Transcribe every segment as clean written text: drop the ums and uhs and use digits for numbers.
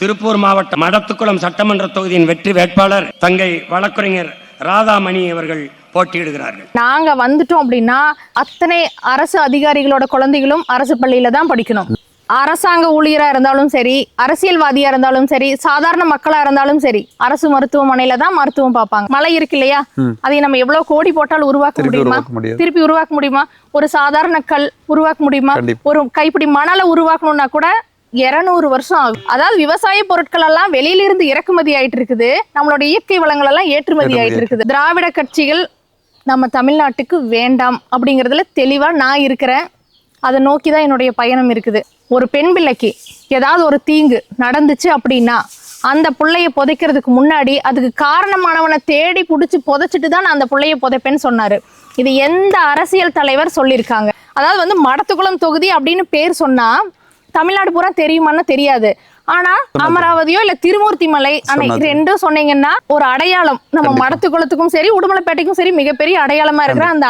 திருப்பூர் மாவட்டம் மடத்துக்குளம் சட்டமன்ற தொகுதியின் வெற்றி வேட்பாளர் தங்கை வழக்கறிஞர் ராதாமணி அவர்கள் போட்டியிடுகிறார்கள். நாங்க வந்துட்டோம் அப்படின்னா அத்தனை அரசு அதிகாரிகளோட குழந்தைகளும் அரசு பள்ளியில தான் படிக்கணும். அரசாங்க ஊழியரா இருந்தாலும் சரி, அரசியல்வாதியா இருந்தாலும் சரி, சாதாரண மக்களா இருந்தாலும் சரி, அரசு மருத்துவமனையில தான் மருத்துவம் பார்ப்பாங்க. மழை இருக்கு இல்லையா, அதை நம்ம எவ்வளவு கோடி போட்டாலும் உருவாக்க முடியுமா? திருப்பி உருவாக்க முடியுமா? ஒரு சாதாரண கல் உருவாக்க முடியுமா? ஒரு கைப்பிடி மணலை உருவாக்கணும்னா கூட 200 வருஷம் ஆகும். அதாவது விவசாய பொருட்கள் எல்லாம் வெளியில இருந்து இறக்குமதி ஆயிட்டு இருக்குது, நம்மளோட இயற்கை வளங்கள் எல்லாம் ஏற்றுமதி ஆயிட்டு இருக்குது. திராவிட கட்சிகள் நம்ம தமிழ்நாட்டுக்கு வேண்டாம் அப்படிங்கறதுல தெளிவா நான் இருக்கிறேன். அதை நோக்கிதான் என்னுடைய பயணம் இருக்குது. ஒரு பெண் பிள்ளைக்கு ஏதாவது ஒரு தீங்கு நடந்துச்சு அப்படின்னா அந்த பிள்ளைய புதைக்கிறதுக்கு முன்னாடி அதுக்கு காரணமானவனை தேடி பிடிச்சி புதைச்சிட்டு தான் நான் அந்த பிள்ளைய புதைப்பேன்னு சொன்னாரு. இது எந்த அரசியல் தலைவர் சொல்லியிருக்காங்க? அதாவது மடத்துக்குளம் தொகுதி அப்படின்னு பேர் சொன்னா தமிழ்நாடு பூரா தெரியுமான்னு தெரியாது. ஆனா அமராவதியோ இல்ல திருமூர்த்தி மலை அணை ரெண்டும் சொன்னீங்கன்னா ஒரு அடையாளம். நம்ம மடத்துக்குளத்துக்கும் சரி உடுமலைப்பேட்டைக்கும் சரி மிகப்பெரிய அடையாளமா இருக்கிற அந்த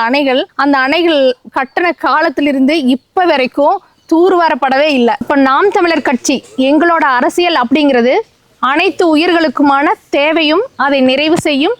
அணைகள் கட்டின காலத்திலிருந்து இப்ப வரைக்கும் தூர்வாரப்படவே இல்லை. இப்ப நாம் தமிழர் கட்சி எங்களோட அரசியல் அப்படிங்கிறது அனைத்து உயிர்களுக்குமான தேவையும் அதை நிறைவு செய்யும்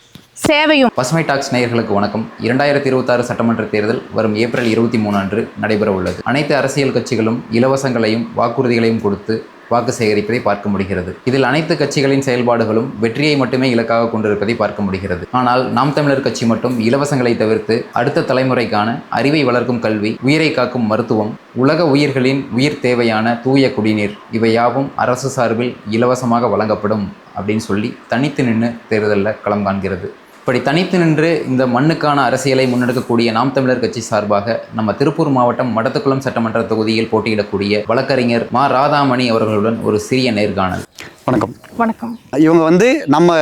சேவையும். பசுமை டாக்ஸ் நேயர்களுக்கு வணக்கம். 2026 சட்டமன்ற தேர்தல் வரும் ஏப்ரல் 23 அன்று நடைபெற உள்ளது. அனைத்து அரசியல் கட்சிகளும் இலவசங்களையும் வாக்குறுதிகளையும் கொடுத்து வாக்கு சேகரிப்பதை பார்க்க முடிகிறது. இதில் அனைத்து கட்சிகளின் செயல்பாடுகளும் வெற்றியை மட்டுமே இலக்காக கொண்டிருப்பதை பார்க்க முடிகிறது. ஆனால் நாம் தமிழர் கட்சி மட்டும் இலவசங்களை தவிர்த்து அடுத்த தலைமுறைக்கான அறிவை வளர்க்கும் கல்வி, உயிரை காக்கும் மருத்துவம், உலக உயிர்களின் உயிர் தேவையான தூய குடிநீர் இவை யாவும் அரசு சார்பில் இலவசமாக வழங்கப்படும் அப்படின்னு சொல்லி தனித்து நின்று தேர்தலில் களம் காண்கிறது. இப்படி தனித்து நின்று இந்த மண்ணுக்கான அரசியலை முன்னெடுக்கக்கூடிய நாம் தமிழர் கட்சி சார்பாக நம்ம திருப்பூர் மாவட்டம் மடத்துக்குளம் சட்டமன்ற தொகுதியில் போட்டியிடக்கூடிய வழக்கறிஞர் மா ராதாமணி அவர்களுடன் ஒரு சிறிய நேர்காணல். வணக்கம். வணக்கம். இவங்க நம்ம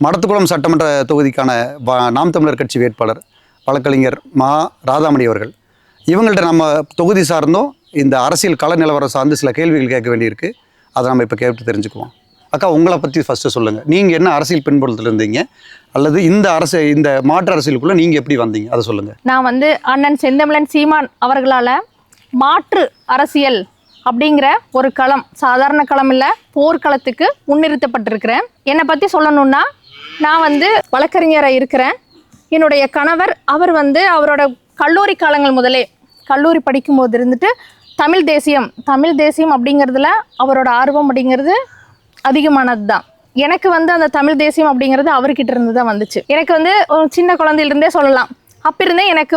மடத்துக்குளம் சட்டமன்ற தொகுதிக்கான நாம் தமிழர் கட்சி வேட்பாளர் வழக்கறிஞர் மா ராதாமணி அவர்கள். இவங்கள்ட்ட நம்ம தொகுதி சார்ந்தும் இந்த அரசியல் கள நிலவரம் சார்ந்து சில கேள்விகள் கேட்க வேண்டியிருக்கு. அதை நம்ம இப்போ கேட்டு தெரிஞ்சுக்குவோம். அக்கா, உங்களை பற்றி ஃபஸ்ட்டு சொல்லுங்கள். நீங்கள் என்ன அரசியல் பின்புலத்தில் இருந்தீங்க, அல்லது இந்த மாற்று அரசியலுக்குள்ளே நீங்கள் எப்படி வந்தீங்க, அதை சொல்லுங்கள். நான் அண்ணன் செந்தமிழன் சீமான் அவர்களால் மாற்று அரசியல் அப்படிங்கிற ஒரு களம், சாதாரண களம் இல்லை, போர்க்களத்துக்கு முன்னிறுத்தப்பட்டிருக்கிறேன். என்னை பற்றி சொல்லணும்னா நான் வழக்கறிஞராக இருக்கிறேன். என்னுடைய கணவர் அவர் அவரோட கல்லூரி காலங்கள் முதலே, கல்லூரி படிக்கும்போது இருந்துட்டு தமிழ் தேசியம் அப்படிங்கிறதுல அவரோட ஆர்வம் அப்படிங்கிறது அதிகமானது தான். எனக்கு அந்த தமிழ் தேசியம் அப்படிங்கிறது அவர்கிட்ட இருந்து தான் வந்துச்சு. எனக்கு ஒரு சின்ன குழந்தையிலிருந்தே சொல்லலாம், அப்பிருந்தே எனக்கு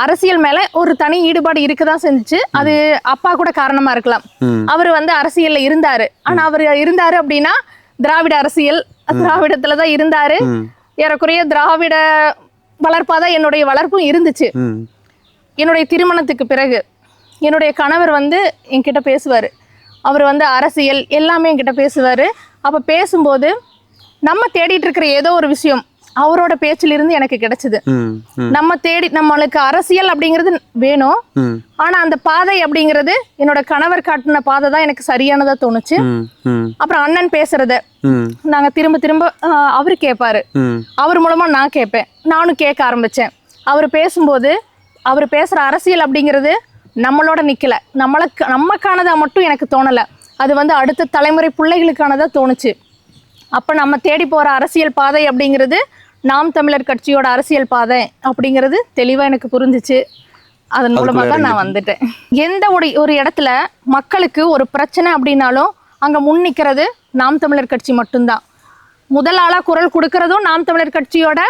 அரசியல் மேல ஒரு தனி ஈடுபாடு இருக்குதான் செஞ்சுச்சு. அது அப்பா கூட காரணமா இருக்கலாம். அவர் அரசியல்ல இருந்தாரு. ஆனா அவர் இருந்தாரு அப்படின்னா திராவிட அரசியல், திராவிடத்துலதான் இருந்தாரு. ஏறக்குறைய திராவிட வளர்ப்பாதான் என்னுடைய வளர்ப்பும் இருந்துச்சு. என்னுடைய திருமணத்துக்கு பிறகு என்னுடைய கணவர் என்கிட்ட பேசுவாரு. அவர் அரசியல் எல்லாமே என்கிட்ட பேசுவார். அப்போ பேசும்போது நம்ம தேடிட்டு இருக்கிற ஏதோ ஒரு விஷயம் அவரோட பேச்சிலிருந்து எனக்கு கிடைச்சிது. நம்மளுக்கு அரசியல் அப்படிங்கிறது வேணும், ஆனா அந்த பாதை அப்படிங்கிறது என்னோட கணவர் காட்டின பாதை தான் எனக்கு சரியானதா தோணுச்சு. அப்புறம் அண்ணன் பேசுறத நாங்க திரும்ப திரும்ப அவரு கேட்பாரு, அவர் மூலமா நான் கேட்பேன். நானும் கேட்க ஆரம்பிச்சேன். அவர் பேசும்போது அவர் பேசுற அரசியல் அப்படிங்கிறது நம்மளோட நிக்கல, நமக்கானதா மட்டும் எனக்கு தோணல. அது அடுத்த தலைமுறை பிள்ளைகளுக்கானதா தோணுச்சு. அப்ப நம்ம தேடி போற அரசியல் பாதை அப்படிங்கிறது நாம் தமிழர் கட்சியோட அரசியல் பாதை அப்படிங்கிறது தெளிவா எனக்கு புரிஞ்சிச்சு. அதன் மூலமா தான் நான் வந்துட்டேன். எந்த ஒரு இடத்துல மக்களுக்கு ஒரு பிரச்சனை அப்படின்னாலும் அங்க முன் நிக்கிறது நாம் தமிழர் கட்சி மட்டும்தான். முதல் ஆளா குரல் கொடுக்கறதும் நாம் தமிழர் கட்சியோட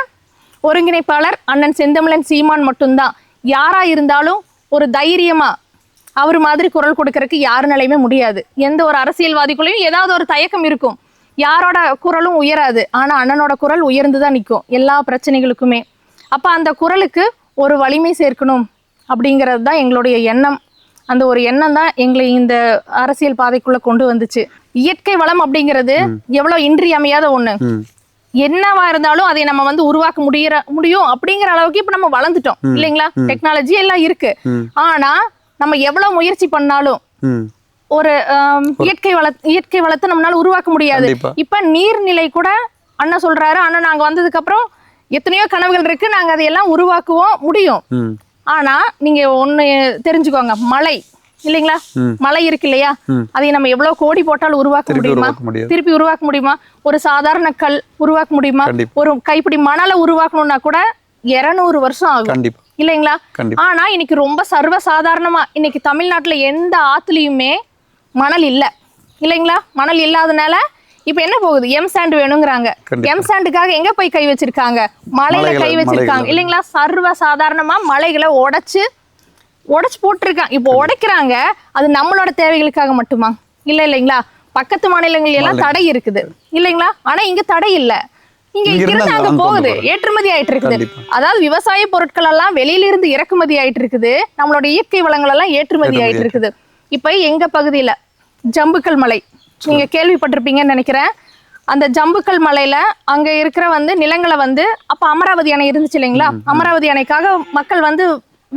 ஒருங்கிணைப்பாளர் அண்ணன் செந்தமிழன் சீமான் மட்டும்தான். யாரா இருந்தாலும் ஒரு தைரியமா அவர் மாதிரி குரல் கொடுக்கறதுக்கு யாருனாலையுமே முடியாது. எந்த ஒரு அரசியல்வாதிக்குள்ளேயும் ஏதாவது ஒரு தயக்கம் இருக்கும், யாரோட குரலும் உயராது. ஆனா அண்ணனோட குரல் உயர்ந்துதான் நிற்கும் எல்லா பிரச்சனைகளுக்குமே. அப்ப அந்த குரலுக்கு ஒரு வலிமை சேர்க்கணும் அப்படிங்கிறது தான் எங்களுடைய எண்ணம். அந்த ஒரு எண்ணம் தான் எங்களை இந்த அரசியல் பாதைக்குள்ள கொண்டு வந்துச்சு. இயற்கை வளம் அப்படிங்கிறது எவ்வளவு இன்றியமையாத ஒண்ணு. என்னவா இருந்தாலும் அதை நம்ம உருவாக்க முடியும் அப்படிங்கிற அளவுக்கு இப்ப நம்ம வளர்ந்துட்டோம் இல்லைங்களா? டெக்னாலஜி எல்லாம் இருக்கு. ஆனா நம்ம எவ்வளவு முயற்சி பண்ணாலும் ஒரு இயற்கை வளத்தை நம்மளால உருவாக்க முடியாது. இப்ப நீர்நிலை கூட அண்ணன் சொல்றாரு, அண்ணன் நாங்க வந்ததுக்கு அப்புறம் எத்தனையோ கனவுகள் இருக்கு, நாங்க அதையெல்லாம் உருவாக்குவோம் முடியும். ஆனா நீங்க ஒண்ணு தெரிஞ்சுக்கோங்க, மழை இல்லைங்களா? மலை இருக்கு இல்லையா, அதை நம்ம எவ்வளவு கோடி போட்டாலும் உருவாக்க முடியுமா? திருப்பி உருவாக்க முடியுமா? ஒரு சாதாரண கல் உருவாக்க முடியுமா? ஒரு கைப்பிடி மணலை உருவாக்கணும்னா கூட 200 வருஷம் ஆகும் இல்லைங்களா? ஆனா இன்னைக்கு ரொம்ப சர்வ சாதாரணமா இன்னைக்கு தமிழ்நாட்டுல எந்த ஆத்துலயுமே மணல் இல்ல இல்லைங்களா? மணல் இல்லாதனால இப்ப என்ன போகுது, எம் சாண்ட் வேணுங்கிறாங்க. எம் சாண்டுக்காக எங்க போய் கை வச்சிருக்காங்க? மலையில கை வச்சிருக்காங்க இல்லைங்களா? சர்வ சாதாரணமா மலைகளை உடைச்சு போட்டிருக்காங்க. இப்போ உடைக்கிறாங்க, அது நம்மளோட தேவைகளுக்காக மட்டுமா? இல்லைங்களா? பக்கத்து மாநிலங்கள் எல்லாம் தடை இருக்குது இல்லைங்களா? ஆனா இங்க தடை இல்ல, இங்க இருந்து அங்க போகுது, ஏற்றுமதி ஆயிட்டு இருக்குது. அதாவது விவசாய பொருட்கள் எல்லாம் வெளியில இருந்து இறக்குமதி ஆயிட்டு இருக்குது, நம்மளோட இயற்கை வளங்கள் எல்லாம் ஏற்றுமதி ஆயிட்டு இருக்குது. இப்ப எங்க பகுதியில ஜம்புக்கல் மலை நீங்க கேள்விப்பட்டிருப்பீங்கன்னு நினைக்கிறேன். அந்த ஜம்புக்கல் மலையில அங்க இருக்கிற நிலங்களை அப்ப அமராவதி அணை இருந்துச்சு இல்லைங்களா? அமராவதி அணைக்காக மக்கள்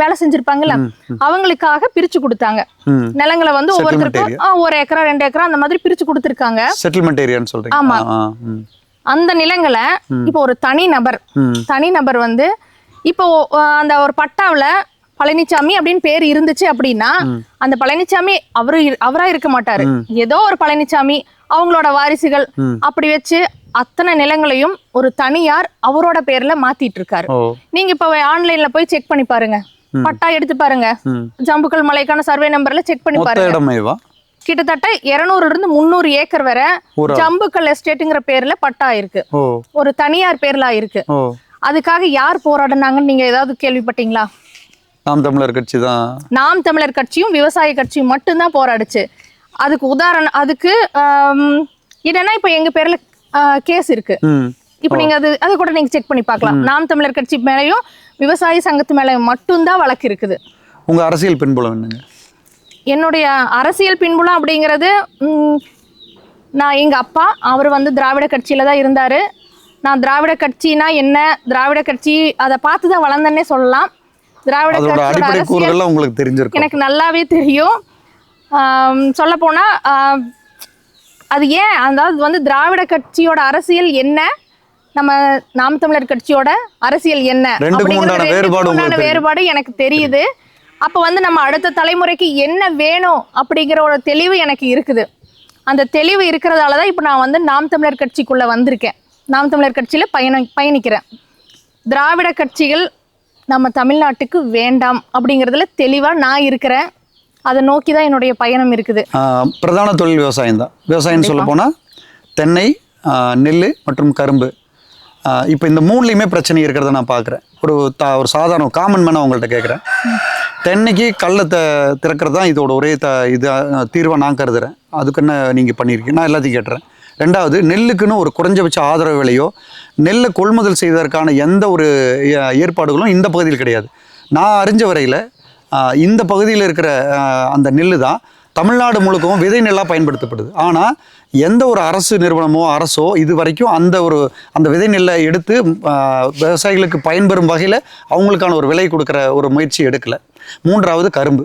வேலை செஞ்சிருப்பாங்கல்ல, அவங்களுக்காக பிரிச்சு கொடுத்தாங்க நிலங்களை. ஒவ்வொருத்தருக்கும் 1 ஏக்கரா 2 ஏக்கரா அந்த மாதிரி பிரிச்சு கொடுத்திருக்காங்க. செட்டில்மெண்ட் ஏரியான்னு சொல்றீங்க. ஆமா. அந்த நிலங்களை இப்போ ஒரு தனிநபர் இப்போ அந்த ஒரு பட்டாவுல பழனிசாமி அப்படின்னு பேர் இருந்துச்சு அப்படின்னா, அந்த பழனிசாமி அவரா இருக்க மாட்டாரு, ஏதோ ஒரு பழனிசாமி அவங்களோட வாரிசுகள் அப்படி வச்சு அத்தனை நிலங்களையும் ஒரு தனியார் அவரோட பேர்ல மாத்திட்டு இருக்காரு. நீங்க இப்ப ஆன்லைன்ல போய் செக் பண்ணி பாருங்க, பட்டா எடுத்து பாருங்க, ஜம்புக்கல் மலைக்கான சர்வே நம்பர்ல செக் பண்ணி பாருங்க. கிட்டத்தட்ட 200 இருந்து 300 ஏக்கர் வரை ஜம்புக்கல் எஸ்டேட்டுங்கிற பேர்ல பட்டா இருக்கு, ஒரு தனியார் பேர்ல இருக்கு. அதுக்காக யார் போராடினாங்கன்னு நீங்க ஏதாவது கேள்விப்பட்டீங்களா? நாம் தமிழர் கட்சி தான். நாம் தமிழர் கட்சியும் விவசாய கட்சியும் மட்டும்தான் போராடுச்சு. அதுக்கு உதாரணம், அதுக்கு என்னன்னா இப்ப எங்க பேர்ல கேஸ் இருக்கு. இப்ப நீங்க அது கூட நீங்க செக் பண்ணி பார்க்கலாம். நாம் தமிழர் கட்சி மேலயும் விவசாய சங்கத்து மேல மட்டும்தான் வழக்கு இருக்குது. உங்க அரசியல் பின்புலம் என்னங்க? என்னுடைய அரசியல் பின்புலம் அப்படிங்கிறது, நான் எங்க அப்பா அவர் திராவிட கட்சியில தான் இருந்தாரு. நான் திராவிட கட்சினா என்ன, திராவிட கட்சி அதை பார்த்துதான் வளர்ந்தேன்னே சொல்லலாம். திராவிட கட்சியோட அரசியல் உங்களுக்கு தெரிஞ்சிருக்கும், எனக்கு நல்லாவே தெரியும். சொல்ல போனா அது ஏன், அதாவது திராவிட கட்சியோட அரசியல் என்ன, நம்ம நாம் தமிழர் கட்சியோட அரசியல் என்ன அப்படிங்கிற வேறுபாடு எனக்கு தெரியுது. அப்ப நம்ம அடுத்த தலைமுறைக்கு என்ன வேணும் அப்படிங்கிற ஒரு தெளிவு எனக்கு இருக்குது. அந்த தெளிவு இருக்கிறதாலதான் இப்ப நான் நாம் தமிழர் கட்சிக்குள்ள வந்திருக்கேன். நாம் தமிழர் கட்சியில பயணிக்கிறேன். திராவிட கட்சிகள் நம்ம தமிழ்நாட்டுக்கு வேண்டாம் அப்படிங்கிறதுல தெளிவா நான் இருக்கிறேன். அதை நோக்கி தான் என்னுடைய பயணம் இருக்குது. பிரதான தொழில் விவசாயம் தான். விவசாயம்னு சொல்ல போனால் தென்னை, நெல் மற்றும் கரும்பு. இப்போ இந்த 3லையுமே பிரச்சனை இருக்கிறத நான் பார்க்குறேன். ஒரு சாதாரண காமன் மேனாக உங்கள்கிட்ட கேட்குறேன். தென்னைக்கு கல்லை திறக்கிறது தான் இதோட ஒரே தீர்வாக நான் கருதுகிறேன். அதுக்கு என்ன நீங்கள் பண்ணியிருக்கீங்க? நான் எல்லாத்தையும் கேட்டுறேன். 2வது, நெல்லுக்குன்னு ஒரு குறைஞ்சபட்ச ஆதரவு விலையோ நெல்லை கொள்முதல் செய்வதற்கான எந்த ஒரு ஏற்பாடுகளும் இந்த பகுதியில் கிடையாது. நான் அறிஞ்ச வரையில் இந்த பகுதியில் இருக்கிற அந்த நெல் தான் தமிழ்நாடு முழுக்கவும் விதை நெல்லாக பயன்படுத்தப்படுது. ஆனால் எந்த ஒரு அரசு நிறுவனமோ அரசோ இது வரைக்கும் அந்த விதை நெல்லை எடுத்து விவசாயிகளுக்கு பயன்பெறும் வகையில் அவங்களுக்கான ஒரு விலை கொடுக்குற ஒரு முயற்சி எடுக்கலை. 3வது, கரும்பு.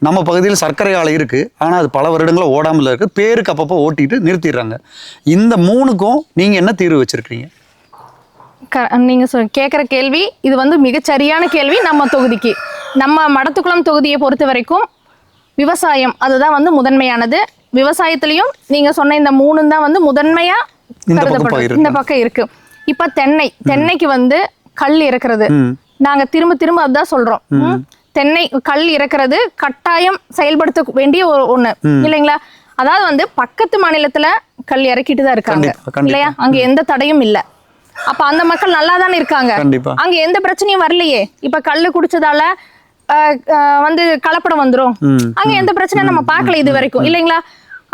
நம்ம பகுதியில் சர்க்கரை ஆலை இருக்குது, ஆனால் அது பல வருடங்களும் ஓடாமல் இருக்குது. பேருக்கு அப்பப்போ ஓட்டிட்டு நிறுத்திடுறாங்க. இந்த 3க்கும் நீங்கள் என்ன தீர்வு வச்சுருக்கீங்க? நீங்கள் கேட்குற கேள்வி இது மிகச்சரியான கேள்வி. நம்ம தொகுதிக்கு, நம்ம மடத்துக்குளம் தொகுதியை பொறுத்த வரைக்கும் விவசாயம் அதுதான் முதன்மையானது. விவசாயத்திலையும் நீங்க சொன்ன இந்த 3 தான் முதன்மையா கருதப்படுது. இந்த பக்கம் இருக்கு. இப்ப தென்னைக்கு கல் இறக்குறது, நாங்க திரும்ப அதுதான் சொல்றோம். தென்னை கல் இறக்குறது கட்டாயம் செயல்படுத்த வேண்டிய ஒண்ணு இல்லைங்களா? அதாவது பக்கத்து மாநிலத்துல கல் இறக்கிட்டு தான் இருக்காங்க இல்லையா? அங்க எந்த தடையும் இல்ல. அப்ப அந்த மக்கள் நல்லா தானே இருக்காங்க, அங்க எந்த பிரச்சனையும் வரலையே. இப்ப கல்லு குடிச்சதால கலப்படம் வந்துரும், அங்க எந்த பிரச்சனை நம்ம பார்க்கல இது வரைக்கும் இல்லைங்களா?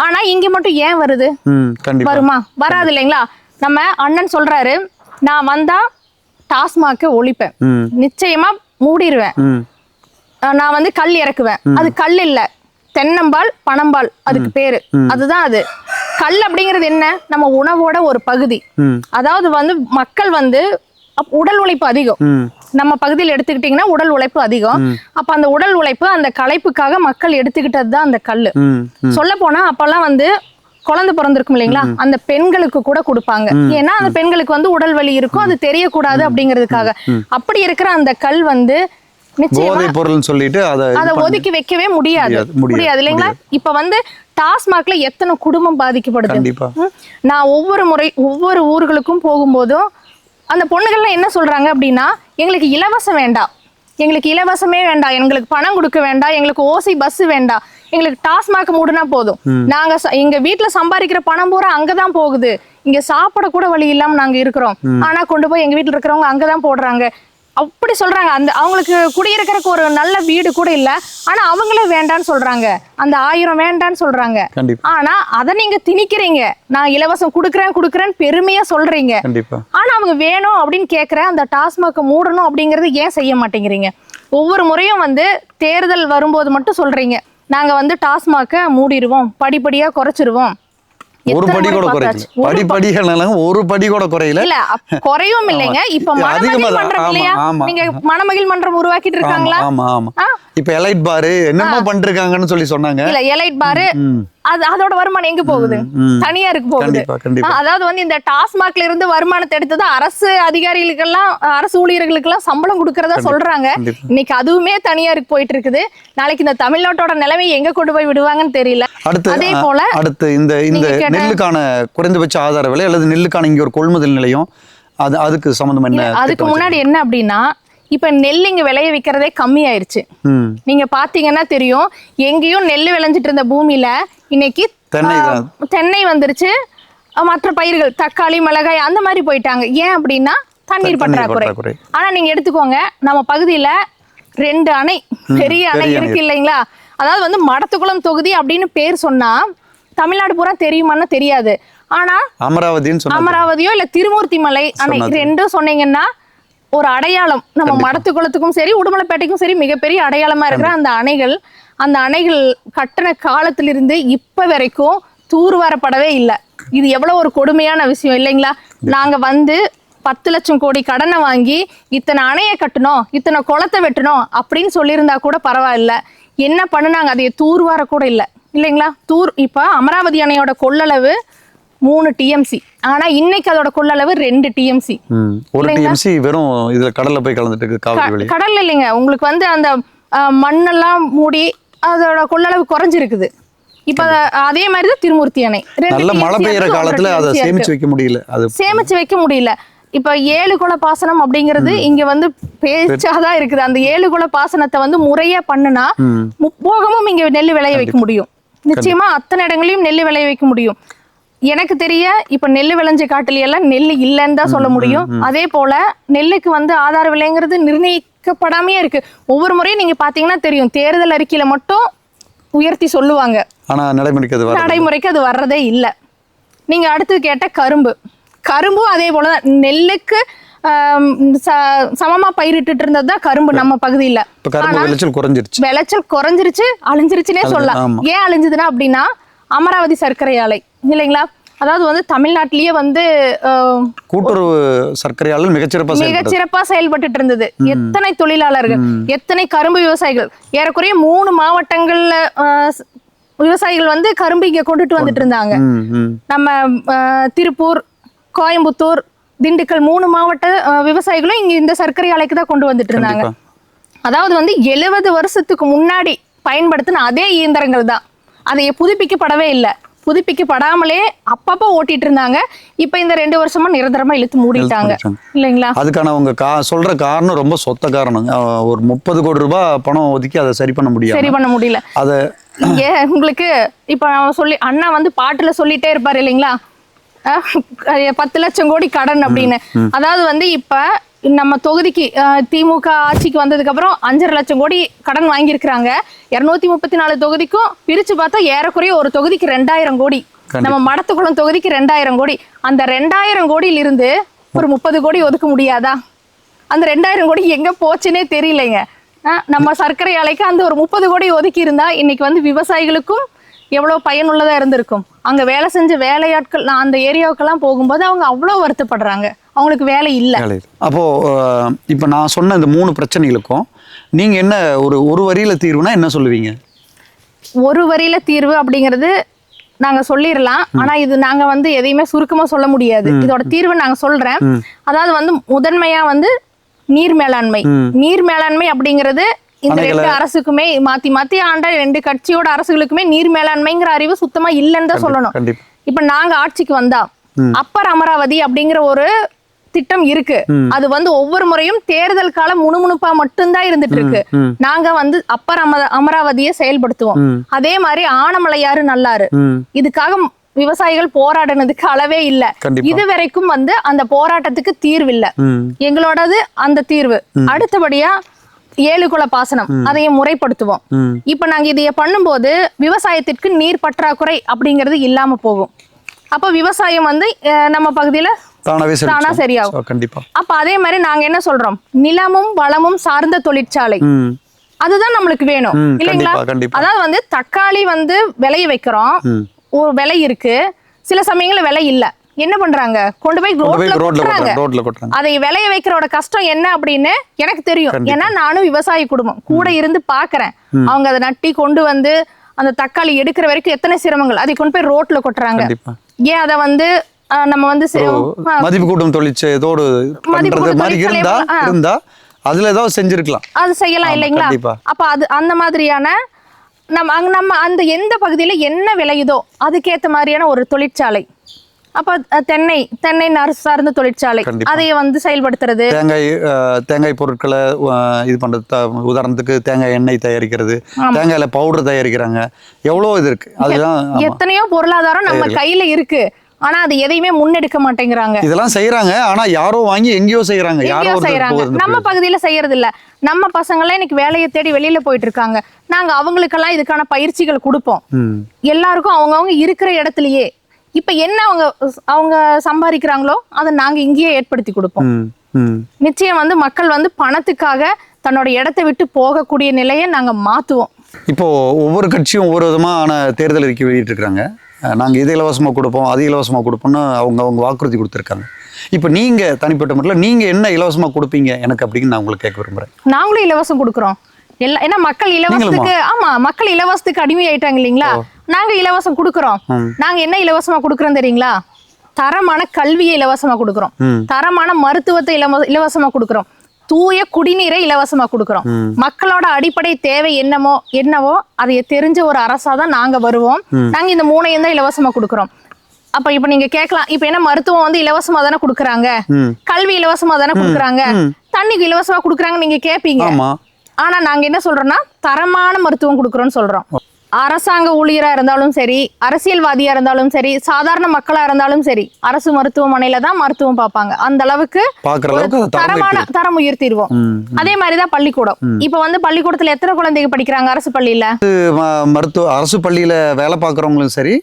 ஆனா இங்க மட்டும் ஏன் வருது? வருமா? வராது இல்லைங்களா? நம்ம அண்ணன் சொல்றாரு, நான் வந்தா டாஸ்மாக் ஒழிப்பேன், நிச்சயமா மூடிடுவேன், நான் கல் இறக்குவேன். அது கல் இல்ல, தென்னம்பால் பனம்பால் அதுக்கு பேரு. அதுதான் அது. கல் அப்படிங்கிறது என்ன? நம்ம உணவோட ஒரு பகுதி. அதாவது மக்கள் உடல் உழைப்பு அதிகம். நம்ம பகுதியில் எடுத்துக்கிட்டீங்கன்னா உடல் உழைப்பு அதிகம். அப்ப அந்த உடல் உழைப்பு, அந்த களைப்புக்காக மக்கள் எடுத்துக்கிட்டது தான் அந்த கல். சொல்ல போனா அப்பெல்லாம் குழந்தை பிறந்திருக்கும் இல்லைங்களா, அந்த பெண்களுக்கு கூட கொடுப்பாங்க. ஏன்னா அந்த பெண்களுக்கு உடல் வலி இருக்கும், அது தெரியக்கூடாது அப்படிங்கிறதுக்காக. அப்படி இருக்கிற அந்த கல் நிச்சயமா போதை பொருள்னு சொல்லிட்டு அதை ஒதுக்கி வைக்கவே முடியாது இல்லைங்களா? இப்ப வந்து டாஸ்மாக்ல எத்தனை குடும்பம் பாதிக்கப்படுது. கண்டிப்பா. நான் ஒவ்வொரு ஊர்களுக்கும் போகும்போதும் அந்த பொண்ணுகள்லாம் என்ன சொல்றாங்க அப்படின்னா, எங்களுக்கு இலவசம் வேண்டாம், எங்களுக்கு இலவசமே வேண்டாம், எங்களுக்கு பணம் கொடுக்க வேண்டாம், எங்களுக்கு ஓசி பஸ் வேண்டாம், எங்களுக்கு டாஸ்மாக் மூடுனா போதும், நாங்க எங்க வீட்டுல சம்பாதிக்கிற பணம் பூரா அங்கதான் போகுது, இங்க சாப்பிட கூட வழி இல்லாம நாங்க இருக்கிறோம், ஆனா கொண்டு போய் எங்க வீட்டுல இருக்கிறவங்க அங்கதான் போடுறாங்க அப்படி சொல்றாங்க. அந்த அவங்களுக்கு குடியிருக்கிறதுக்கு ஒரு நல்ல வீடு கூட இல்ல, ஆனா அவங்களே வேண்டான்னு சொல்றாங்க, அந்த 1000 வேண்டான்னு சொல்றாங்க. ஆனா அதை நீங்க திணிக்கிறீங்க, நான் இலவசம் கொடுக்குறேன்னு பெருமையா சொல்றீங்க. ஆனா அவங்க வேணும் அப்படின்னு கேட்கிற அந்த டாஸ்மாக் மூடணும் அப்படிங்கறது ஏன் செய்ய மாட்டேங்கிறீங்க? ஒவ்வொரு முறையும் வந்து தேர்தல் வரும்போது மட்டும் சொல்றீங்க, நாங்க வந்து டாஸ்மாக்க மூடிடுவோம், படிப்படியா குறைச்சிருவோம். ஒரு படி கூட குறையல, ஒரு படி கூட குறையல. இல்ல குறையும் இல்லைங்க. இப்ப மணமகிழ் மன்றம் இல்லையா, நீங்க மணமகிழ் மன்றம் உருவாக்கிட்டு இருக்காங்களா? ஆமா ஆமா. இப்ப எலைட் பார் என்னமோ பண்ணிருக்காங்கன்னு சொல்லி சொன்னாங்க. இல்ல எலைட் பார் அதோட வருமானம் எங்க போகுது? தனியாருக்கு போகுது. அதாவது வந்து இந்த டாஸ்மாக்ல இருந்து வருமானத்தை எடுத்தது அரசு அதிகாரிகளுக்கெல்லாம், அரசு ஊழியர்களுக்கெல்லாம் சம்பளம் கொடுக்கறதா சொல்றாங்க. இன்னைக்கு அதுவுமே தனியாருக்கு போயிட்டு இருக்குது. நாளைக்கு இந்த தமிழ்நாட்டோட நிலைமை எங்க கொண்டு போய் விடுவாங்கன்னு தெரியல. அதே போல அடுத்து இந்த நெல்லுக்கான குறைந்தபட்ச ஆதார விலை அல்லது நெல்லுக்கான இங்க ஒரு கொள்முதல் நிலையம், அதுக்கு சம்பந்தம் என்ன? அதுக்கு முன்னாடி என்ன அப்படின்னா, இப்ப நெல் இங்க விளைய வைக்கிறதே கம்மி ஆயிருச்சு. நீங்க பாத்தீங்கன்னா தெரியும், எங்கேயும் நெல் விளைஞ்சிட்டு இருந்த பூமியில இன்னைக்கு தென்னை வந்துருச்சு, மற்ற பயிர்கள் தக்காளி மிளகாய் அந்த மாதிரி போயிட்டாங்க. ஏன் அப்படின்னா தண்ணீர் பற்றாக்குறை. ஆனா நீங்க எடுத்துக்கோங்க, நம்ம பகுதியில 2 அணை, பெரிய அணை இருக்கு இல்லைங்களா? அதாவது வந்து மடத்துக்குளம் தொகுதி அப்படின்னு பேர் சொன்னா தமிழ்நாடு பூரா தெரியுமான்னு தெரியாது. ஆனா அமராவதியோ இல்ல திருமூர்த்தி மலை அணை ரெண்டும் சொன்னீங்கன்னா ஒரு அடையாளம், நம்ம மடத்துக்குளத்துக்கும் சரி உடுமலைப்பேட்டைக்கும் சரி மிகப்பெரிய அடையாளமா இருக்கிற அந்த அணைகள் கட்டண காலத்திலிருந்து இப்ப வரைக்கும் தூர்வாரப்படவே இல்லை. இது எவ்வளவு ஒரு கொடுமையான விஷயம் இல்லைங்களா? நாங்க வந்து 10 லட்சம் கோடி கடனை வாங்கி இத்தனை அணையை கட்டணும், இத்தனை குளத்தை வெட்டணும் அப்படின்னு சொல்லியிருந்தா கூட பரவாயில்ல. என்ன பண்ணுனாங்க? அதை தூர்வார கூட இல்லை இல்லைங்களா? இப்ப அமராவதி அணையோட கொள்ளளவு 3 TMC, ஆனா இன்னைக்கு அதோட கொள்ளளவு 2 TMC. ஒரு TMC வெறும் இதுல கடல்ல போய் கலந்துட்டு இருக்கு. காவிரி வழி கடல்ல இல்லைங்க, உங்களுக்கு வந்து அந்த மண்ணெல்லாம் மூடி அதோட கொள்ளளவு குறைஞ்சிருக்குது. இப்ப அதே மாதிரிதான் திருமூர்த்தி அணை. நல்ல மழை பெய்யற காலத்துல அதை சேமிச்சு வைக்க முடியல. இப்ப 7 குள பாசனம் அப்படிங்கிறது இங்க வந்து பேச்சாதான் இருக்குது. அந்த 7 குள பாசனத்தை வந்து முறையா பண்ணுனா முப்போகமும் இங்க நெல் விளைய வைக்க முடியும். நிச்சயமா அத்தனை இடங்களையும் நெல் விளைய வைக்க முடியும். எனக்கு தெரிய இப்ப நெல் விளைஞ்ச காட்டுல நெல் இல்லைன்னு தான் சொல்ல முடியும். அதே போல நெல்லுக்கு வந்து ஆதார விலைங்கிறது நிர்ணயிக்கப்படாமே இருக்கு. ஒவ்வொரு முறையும் நீங்க பாத்தீங்கன்னா தெரியும், தேர்தல் அறிக்கையில மட்டும் உயர்த்தி சொல்லுவாங்க, ஆனா நடைமுறைக்கு அது வர்றதே இல்லை. நீங்க அடுத்து கேட்ட கரும்பும் அதே போலதான் நெல்லுக்கு சமமா பயிரிட்டு இருந்ததுதான் கரும்பு நம்ம பகுதியில. விளைச்சல் குறைஞ்சிருச்சு, அழிஞ்சிருச்சுன்னே சொல்லலாம். ஏன் அழிஞ்சதுன்னா அப்படின்னா அமராவதி சர்க்கரை ஆலை இல்லைங்களா? அதாவது வந்து தமிழ்நாட்டிலேயே வந்து கூட்டுறவு சர்க்கரை ஆலை மிகச்சிறப்பா செயல்பட்டு இருந்தது. எத்தனை தொழிலாளர்கள், எத்தனை கரும்பு விவசாயிகள், ஏறக்குறைய 3 மாவட்டங்கள்ல விவசாயிகள் வந்து கரும்பு இங்க கொண்டுட்டு வந்துட்டு இருந்தாங்க. நம்ம திருப்பூர், கோயம்புத்தூர், திண்டுக்கல் 3 மாவட்ட விவசாயிகளும் இங்க இந்த சர்க்கரை ஆலைக்கு தான் கொண்டு வந்துட்டு இருந்தாங்க. அதாவது வந்து 70 வருஷத்துக்கு முன்னாடி பயன்படுத்தின அதே இயந்திரங்கள் தான், அதை புதுப்பிக்கப்படவே இல்லை. புதுப்பிக்கப்படாமலே அப்பப்போ ஓட்டிட்டு இருந்தாங்க. இப்ப இந்த 2 வருஷமா நிரந்தரமா இழுத்து மூடிட்டாங்க இல்லைங்களா? அதுக்கான அவங்க சொல்ற காரணம் ரொம்ப சொத்த காரணம். ஒரு 30 கோடி ரூபாய் பணம் ஒதுக்கி அதை சரி பண்ண முடியல. அத உங்களுக்கு இப்ப அண்ணா வந்து பாட்டுல சொல்லிட்டே இருப்பாரு இல்லைங்களா, 10 லட்சம் கோடி கடன் அப்படின்னு. அதாவது வந்து இப்ப நம்ம தொகுதிக்கு திமுக ஆட்சிக்கு வந்ததுக்கு அப்புறம் 5.5 லட்சம் கோடி கடன் வாங்கியிருக்கிறாங்க. 234 தொகுதிக்கும் பிரிச்சு பார்த்தா ஏறக்குறைய ஒரு தொகுதிக்கு 2000 கோடி. நம்ம மடத்துக்குளம் தொகுதிக்கு 2000 கோடி. அந்த 2000 கோடியில இருந்து ஒரு 30 கோடி ஒதுக்க முடியாதா? அந்த 2000 கோடி எங்க போச்சுன்னே தெரியலைங்க. நம்ம சர்க்கரை ஆலைக்கு அந்த ஒரு 30 கோடி ஒதுக்கி இருந்தா இன்னைக்கு வந்து விவசாயிகளுக்கும் எவ்வளவு பயனுள்ளதா இருந்திருக்கும். அங்க வேலை செஞ்ச வேலையாட்கள், நான் அந்த ஏரியாவுக்கெல்லாம் போகும்போது அவங்க அவ்வளவு வருத்தப்படுறாங்க, அவங்களுக்கு வேலை இல்லை. அப்போ இப்ப நான் சொன்ன இந்த 3 பிரச்சனைகளுக்கும் நீங்க என்ன ஒரு வரியில தீர்வுனா என்ன சொல்லுவீங்க? ஒரு வரியில தீர்வு அப்படிங்கிறது நாங்க சொல்லிடலாம், ஆனா இது நாங்க வந்து எதையுமே சுருக்கமா சொல்ல முடியாது. இதோட தீர்வு நாங்க சொல்றேன். அதாவது வந்து முதன்மையா வந்து நீர் மேலாண்மை. நீர் மேலாண்மை அப்படிங்கிறது இந்த ரெண்டு அரசுக்குமே மாத்தி மாத்தி ஆண்ட ரெண்டு கட்சியோட அரசுகளுக்குமே நீர் மேலாண்மைங்கிற அறிவு சுத்தமா இல்லைன்னு தான் சொல்லணும். இப்ப நாங்க ஆட்சிக்கு வந்தா அப்பர் அமராவதி அப்படிங்கிற ஒரு திட்டம் இருக்கு. அது வந்து ஒவ்வொரு முறையும் தேர்தல் காலம் முணுமுணுப்பா மட்டும்தான் இருந்துட்டு இருக்கு. நாங்க வந்து அப்பர் அமராவதியை செயல்படுத்துவோம். அதே மாதிரி ஆனமலையாறு நல்லாறு இதுக்காக விவசாயிகள் போராடினதுக்கு அளவே இல்ல. இதுவரைக்கும் வந்து அந்த போராட்டத்துக்கு தீர்வு இல்ல. எங்களோடது அந்த தீர்வு. அடுத்தபடியா 7 குல பாசனம் அதையும் முறைப்படுத்துவோம். இப்ப நாங்க இதைய பண்ணும்போது விவசாயத்திற்கு நீர் பற்றாக்குறை அப்படிங்கிறது இல்லாம போகும். அப்ப விவசாயம் வந்து நம்ம பகுதியில தானா சரியாகும். கண்டிப்பா. அப்ப அதே மாதிரி நாங்க என்ன சொல்றோம், நிலமும் வளமும் சார்ந்த தொழிற்சாலை அதுதான் நம்மளுக்கு வேணும் இல்லைங்களா? அதாவது வந்து தக்காளி வந்து விளைய வைக்கிறோம், ஒரு விலை இருக்கு, சில சமயங்கள்ல விலை இல்ல, என்ன பண்றாங்க, கொண்டு போய் ரோட்ல கொட்டுறாங்க. அதை விளைய வைக்கிறோட கஷ்டம் என்ன அப்படின்னு எனக்கு தெரியும். ஏன்னா நானும் விவசாய குடும்பம் கூட இருந்து பாக்குறேன். அவங்க அதை நட்டி கொண்டு வந்து அந்த தக்காளி எடுக்கிற வரைக்கும் எத்தனை சிரமங்கள். அதை கொண்டு போய் ரோட்ல கொட்டுறாங்க. ஏன் அதை வந்து நம்ம வந்து மதிப்பு கூட்டும் தொழிற்சேதோடு இருந்தா அதுல ஏதாவது செஞ்சிருக்கலாம், அது செய்யலாம் இல்லைங்களா? அப்ப அது அந்த மாதிரியான நம்ம அந்த எந்த பகுதியில என்ன விளையுதோ அதுக்கேற்ற மாதிரியான ஒரு தொழிற்சாலை. அப்ப தென்னை சார்ந்த தொழிற்சாலை அதைய வந்து செயல்படுத்துறது. தேங்காய் பொருட்களை இது பண்றது, உதாரணத்துக்கு தேங்காய் எண்ணெய் தயாரிக்கிறது, தேங்காயில பவுடர் தயாரிக்கிறாங்க, எவ்வளவு இது இருக்கு. அதுதான் எத்தனையோ பொருளாதாரம் நம்ம கையில இருக்கு. ஆனா அது எதையுமே முன்னெடுக்க மாட்டேங்கிறாங்க. இதெல்லாம் செய்யறாங்க, ஆனா யாரோ வாங்கி எங்கேயோ செய்யறாங்க. நம்ம பகுதியில செய்யறது இல்ல. நம்ம பசங்க எல்லாம் இன்னைக்கு வேலையை தேடி வெளியில போயிட்டு இருக்காங்க. நாங்க அவங்களுக்கெல்லாம் இதுக்கான பயிற்சிகள் கொடுப்போம். எல்லாருக்கும் அவங்கவுங்க இருக்கிற இடத்துலயே இப்ப என்ன அவங்க சம்பாதிக்கிறாங்களோ அதை நாங்க இங்கேயே ஏற்படுத்தி கொடுப்போம். நிச்சயம் வந்து மக்கள் வந்து பணத்துக்காக தன்னோட இடத்தை விட்டு போகக்கூடிய நிலையை நாங்க மாத்துவோம். இப்போ ஒவ்வொரு கட்சியும் ஒவ்வொரு விதமான தேர்தல் அறிக்கை வெளியிட்டு இருக்காங்க. நாங்கள் இது இலவசமாக கொடுப்போம், அது இலவசமாக கொடுப்போம்னு அவங்க வாக்குறுதி கொடுத்துருக்காங்க. இப்போ நீங்கள் தனிப்பட்ட முறையில் நீங்கள் என்ன இலவசமாக கொடுப்பீங்க எனக்கு அப்படின்னு நான் உங்களுக்கு கேட்க விரும்புகிறேன். நாங்களும் இலவசம் கொடுக்குறோம். ஏன்னா மக்கள் இலவசத்துக்கு, ஆமா மக்கள் இலவசத்துக்கு அடிமை ஆயிட்டாங்க இல்லைங்களா? நாங்க இலவசம் கொடுக்குறோம். நாங்க என்ன இலவசமா கொடுக்குறோம் தெரியுங்களா? தரமான கல்வியை இலவசமா கொடுக்குறோம், தரமான மருத்துவத்தை இலவசமா கொடுக்குறோம், தூய குடிநீரை இலவசமா கொடுக்குறோம். மக்களோட அடிப்படை தேவை என்னவோ அதை தெரிஞ்ச ஒரு அரசாதான் நாங்க வருவோம். நாங்க இந்த 3ஐயும் தான் இலவசமா கொடுக்குறோம். இப்ப நீங்க கேட்கலாம், இப்ப என்ன மருத்துவம் வந்து இலவசமா தானே கொடுக்குறாங்க, கல்வி இலவசமா தானே கொடுக்குறாங்க, தண்ணிக்கு இலவசமா கொடுக்குறாங்க நீங்க கேட்பீங்க. ஆனா நாங்க என்ன சொல்றோம்னா தரமான மருத்துவம் கொடுக்குறோம்னு சொல்றோம். அரசாங்க ஊழியரா இருந்தாலும் சரி, அரசியல்வாதியா இருந்தாலும் சரி, சாதாரண மக்களா இருந்தாலும் சரி, அரசு மருத்துவமனையில தான் மருத்துவம் பார்ப்பாங்க. அந்த அளவுக்கு தரம் உயர்த்திடுவோம். அதே மாதிரிதான் பள்ளிக்கூடம். இப்ப வந்து பள்ளிக்கூடத்துல எத்தனை குழந்தைங்க படிக்கிறாங்க அரசு பள்ளியில? அரசு பள்ளியில வேலை பார்க்கறவங்களும் சரி,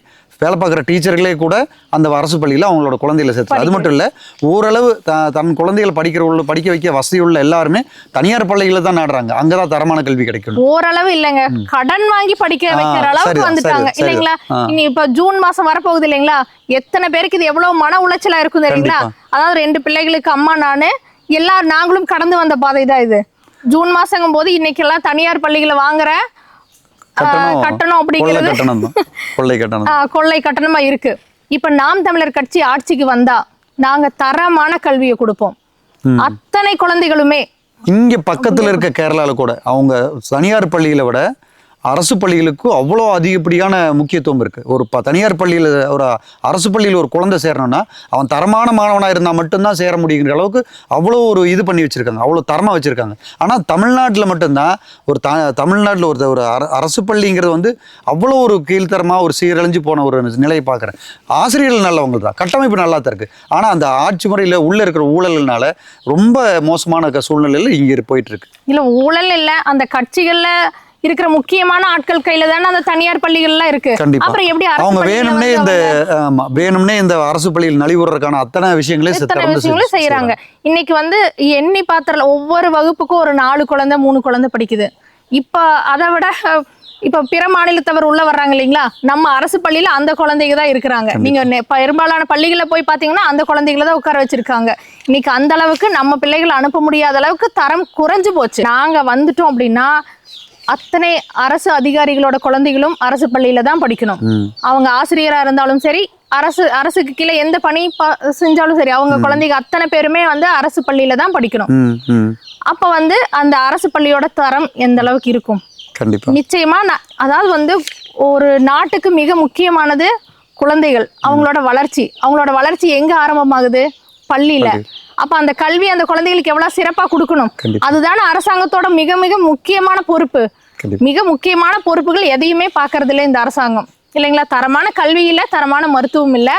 வேலை பார்க்குற டீச்சர்களே கூட அந்த அரசு பள்ளியில் அவங்களோட குழந்தைகளை சேர்த்து. அது மட்டும் இல்லை, ஓரளவு தன் குழந்தைகளை படிக்க வைக்க வசதி உள்ள எல்லாருமே தனியார் பள்ளிகளை தான் நாடுறாங்க. அங்கதான் தரமான கல்வி கிடைக்கும். ஓரளவு இல்லைங்க, கடன் வாங்கி படிக்க வைக்கிற அளவுக்கு வந்துட்டாங்க இல்லைங்களா? இனி இப்ப ஜூன் மாசம் வரப்போகுது இல்லைங்களா? எத்தனை பேருக்கு இது எவ்வளவு மன உளைச்சலா இருக்கும் தெரியுங்களா? அதாவது 2 பிள்ளைகளுக்கு அம்மா நானு, நாங்களும் கடந்து வந்த பாதை தான் இது. ஜூன் மாசங்கும் போது இன்னைக்கு எல்லாம் தனியார் பள்ளிகளை வாங்குற கட்டணம் அப்படிங்கிறது கொள்ளை கட்டணமா இருக்கு. இப்ப நாம் தமிழர் கட்சி ஆட்சிக்கு வந்தா நாங்க தரமான கல்வியை கொடுப்போம். அத்தனை குழந்தைகளுமே இங்க பக்கத்துல இருக்க கேரளால கூட அவங்க தனியார் பள்ளியில விட அரசு பள்ளிகளுக்கு அவ்வளோ அதிகப்படியான முக்கியத்துவம் இருக்குது. ஒரு தனியார் பள்ளியில் ஒரு அரசு பள்ளியில் ஒரு குழந்தை சேரணும்னா அவன் தரமான மாணவனாக இருந்தால் மட்டும்தான் சேர முடியுங்கிற அளவுக்கு அவ்வளோ ஒரு இது பண்ணி வச்சுருக்காங்க, அவ்வளோ தரமாக வச்சுருக்காங்க. ஆனால் தமிழ்நாட்டில் மட்டும்தான் தமிழ்நாட்டில் ஒரு அரசு பள்ளிங்கிறது வந்து அவ்வளோ ஒரு கீழ்த்தரமாக ஒரு சீரழிஞ்சு போன ஒரு நிலையை பார்க்குறேன். ஆசிரியர்கள் நல்லவங்க தான், கட்டமைப்பு நல்லா தான் இருக்குது. ஆனால் அந்த ஆட்சி முறையில் உள்ளே இருக்கிற ஊழல்னால ரொம்ப மோசமான சூழ்நிலையில் இங்கே போயிட்டுருக்கு. இல்லை ஊழல் இல்லை, அந்த கட்சிகளில் இருக்கிற முக்கியமான ஆட்கள் கையில தானே அந்த தனியார் பள்ளிகள்லாம் இருக்கு. அப்புறம் எப்படி அவங்க வேணும்னே இந்த அரசு பள்ளியில் நலிவுறதுக்கான அத்தனை விஷயங்களையும் செய்யறாங்க. இன்னைக்கு வந்து எண்ணி பாத்திரல ஒவ்வொரு வகுப்புக்கும் ஒரு 4 குழந்தை 3 குழந்தை படிக்குது. இப்ப அதை விட இப்ப பிற மாநிலத்தவர் உள்ள வர்றாங்க இல்லைங்களா? நம்ம அரசு பள்ளியில அந்த குழந்தைங்க தான் இருக்கிறாங்க. நீங்க பெரும்பாலான பள்ளிகளை போய் பாத்தீங்கன்னா அந்த குழந்தைகளை தான் உட்கார வச்சிருக்காங்க. இன்னைக்கு அந்த அளவுக்கு நம்ம பிள்ளைகளை அனுப்ப முடியாத அளவுக்கு தரம் குறைஞ்சு போச்சு. நாங்க வந்துட்டோம் அப்படின்னா அத்தனை அரசு அதிகாரிகளோட குழந்தைகளும் அரசு பள்ளியில தான் படிக்கணும். அவங்க ஆசிரியரா இருந்தாலும் சரி, அரசுக்கு கீழே எந்த பணி செஞ்சாலும் சரி, அவங்க குழந்தைங்க அத்தனை பேருமே வந்து அரசு பள்ளியில தான் படிக்கணும். அப்ப வந்து அந்த அரசு பள்ளியோட தரம் எந்த அளவுக்கு இருக்கும்? கண்டிப்பா நிச்சயமா. அதாவது வந்து ஒரு நாட்டுக்கு மிக முக்கியமானது குழந்தைகள், அவங்களோட வளர்ச்சி எங்க ஆரம்பமாகுது? பள்ளியில. அப்ப அந்த கல்வி அந்த குழந்தைகளுக்கு எவ்வளவு சிறப்பா கொடுக்கணும், அதுதானே அரசாங்கத்தோட மிக மிக முக்கியமான பொறுப்பு. மிக முக்கியமான பொறுப்புகள் எதையுமே பாக்குறது இல்லை இந்த அரசாங்கம், இல்லைங்களா? தரமான கல்வி இல்ல, தரமான மருத்துவம் இல்ல,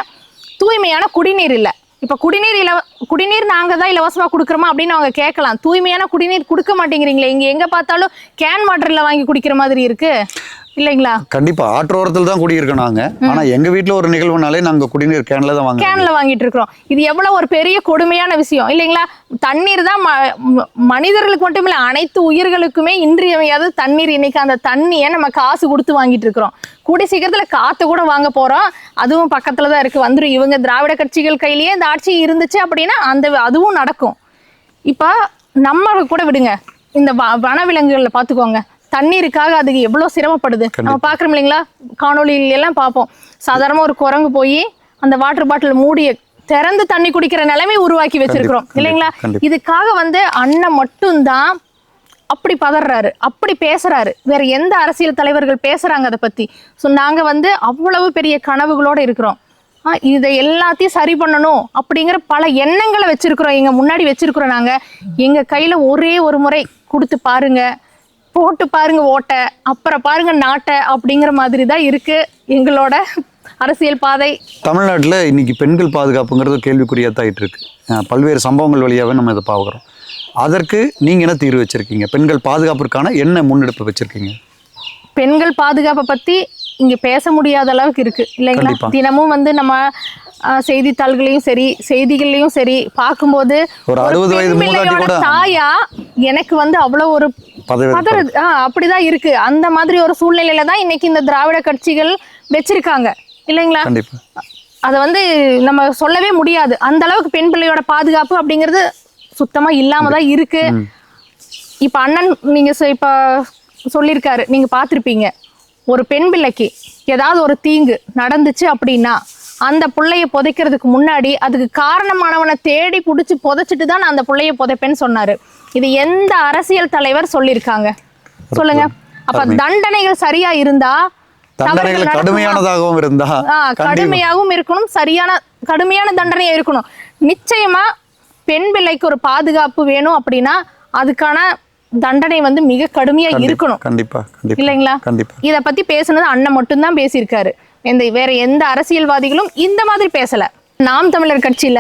தூய்மையான குடிநீர் இல்ல. இப்ப குடிநீர் நாங்க தான் இலவசமா கொடுக்குறோமா அப்படின்னு அவங்க கேட்கலாம். தூய்மையான குடிநீர் கொடுக்க மாட்டேங்கிறீங்களே, இங்க எங்க பார்த்தாலும் கேன் வாட்டர்ல வாங்கி குடிக்கிற மாதிரி இருக்கு, இல்லைங்களா? கண்டிப்பா ஆற்றோரத்தில் தான் குடியிருக்கோம் நாங்க. ஆனா எங்க வீட்டுல ஒரு நிகழ்வுனாலே நாங்க குடிநீர் கேன்ல தான் வாங்கிட்டு இருக்கிறோம். இது எவ்வளவு ஒரு பெரிய கொடுமையான விஷயம், இல்லைங்களா? தண்ணீர் தான் மனிதர்களுக்கு மட்டும் இல்ல, அனைத்து உயிர்களுக்குமே இன்றியமையாத தண்ணீர். இன்னைக்கு அந்த தண்ணியை நம்ம காசு கொடுத்து வாங்கிட்டு இருக்கிறோம். கூடிய சீக்கிரத்துல காத்து கூட வாங்க போறோம், அதுவும் பக்கத்துலதான் இருக்கு, வந்துடும். இவங்க திராவிட கட்சிகள் கையிலேயே இந்த ஆட்சி இருந்துச்சு அப்படின்னா அதுவும் நடக்கும். இப்ப நம்ம கூட விடுங்க, இந்த வனவிலங்குகள்ல பாத்துக்கோங்க, தண்ணீருக்காக அதுக்கு எவ்வளவு சிரமப்படுது நம்ம பாக்குறோம், இல்லைங்களா? காணொலியில எல்லாம் பார்ப்போம். சாதாரணமா ஒரு குரங்கு போய் அந்த வாட்டர் பாட்டில் மூடிய திறந்து தண்ணி குடிக்கிற நிலைமை உருவாக்கி வச்சிருக்கிறோம், இல்லைங்களா? இதுக்காக வந்து அண்ணன் மட்டும்தான் அப்படி பதறாரு, அப்படி பேசுறாரு. வேற எந்த அரசியல் தலைவர்கள் பேசுறாங்க அதை பத்தி? ஸோ நாங்க வந்து அவ்வளவு பெரிய கனவுகளோட இருக்கிறோம். இதை எல்லாத்தையும் சரி பண்ணணும் அப்படிங்கிற பல எண்ணங்களை வச்சிருக்கிறோம், எங்க முன்னாடி வச்சிருக்கிறோம். நாங்க எங்க கையில ஒரே ஒரு முறை கொடுத்து பாருங்க, போட்டு பாருங்க ஓட்ட, அப்புறம் பாருங்க நாட்டை, அப்படிங்கிற மாதிரி தான் இருக்கு எங்களோட அரசியல் பாதை. தமிழ்நாட்டில் இன்னைக்கு பெண்கள் பாதுகாப்புங்கிறது கேள்விக்குறியாத்தாயிட்டு இருக்கு. பல்வேறு சம்பவங்கள் வழியாகவே நம்ம இதை பார்க்குறோம். அதற்கு நீங்க என்ன தீர்வு வச்சிருக்கீங்க? பெண்கள் பாதுகாப்பிற்கான என்ன முன்னெடுப்பு வச்சிருக்கீங்க? பெண்கள் பாதுகாப்பை பத்தி இங்க பேச முடியாத அளவுக்கு இருக்கு, இல்லைங்களா? தினமும் வந்து நம்ம செய்தித்தாள்களையும் சரி, செய்திகள்லையும் சரி பார்க்கும்போது ஒரு 60 வயது மூதாட்டி கூட தாயா எனக்கு வந்து அவ்வளவு ஒரு அப்படிதான் இருக்கு. அந்த மாதிரி ஒரு சூழ்நிலையில தான் இன்னைக்கு இந்த திராவிட கட்சிகள் வச்சிருக்காங்க, இல்லைங்களா? அதை வந்து நம்ம சொல்லவே முடியாது. அந்த அளவுக்கு பெண் பிள்ளையோட பாதுகாப்பு அப்படிங்கிறது சுத்தமா இல்லாம தான் இருக்கு. இப்ப அண்ணன் நீங்க இப்ப சொல்லியிருக்காரு, நீங்க பார்த்திருப்பீங்க, ஒரு பெண் பிள்ளைக்கு ஏதாவது ஒரு தீங்கு நடந்துச்சு அப்படின்னா அந்த பிள்ளைய புதைக்கிறதுக்கு முன்னாடி அதுக்கு காரணமானவனை தேடி பிடிச்சி புதைச்சிட்டு தான் நான் அந்த பிள்ளைய புதைப்பேன்னு சொன்னாரு. இது எந்த அரசியல் தலைவர் சொல்லியிருக்காங்க சொல்லுங்க? அப்ப தண்டனைகள் சரியா இருந்தா, கடுமையானதாகவும் இருந்தா, கடுமையாகவும் இருக்கணும், கடுமையான தண்டனையா இருக்கணும். நிச்சயமா பெண் பிள்ளைக்கு ஒரு பாதுகாப்பு வேணும் அப்படின்னா அதுக்கான தண்டனை வந்து மிக கடுமையா இருக்கணும். கண்டிப்பா, இல்லைங்களா? இத பத்தி பேசுனது அண்ணன் மட்டும்தான் பேசியிருக்காரு. வேற எந்த அரசியல்வாதிகளும் இந்த மாதிரி பேசல. நாம் தமிழர் கட்சியில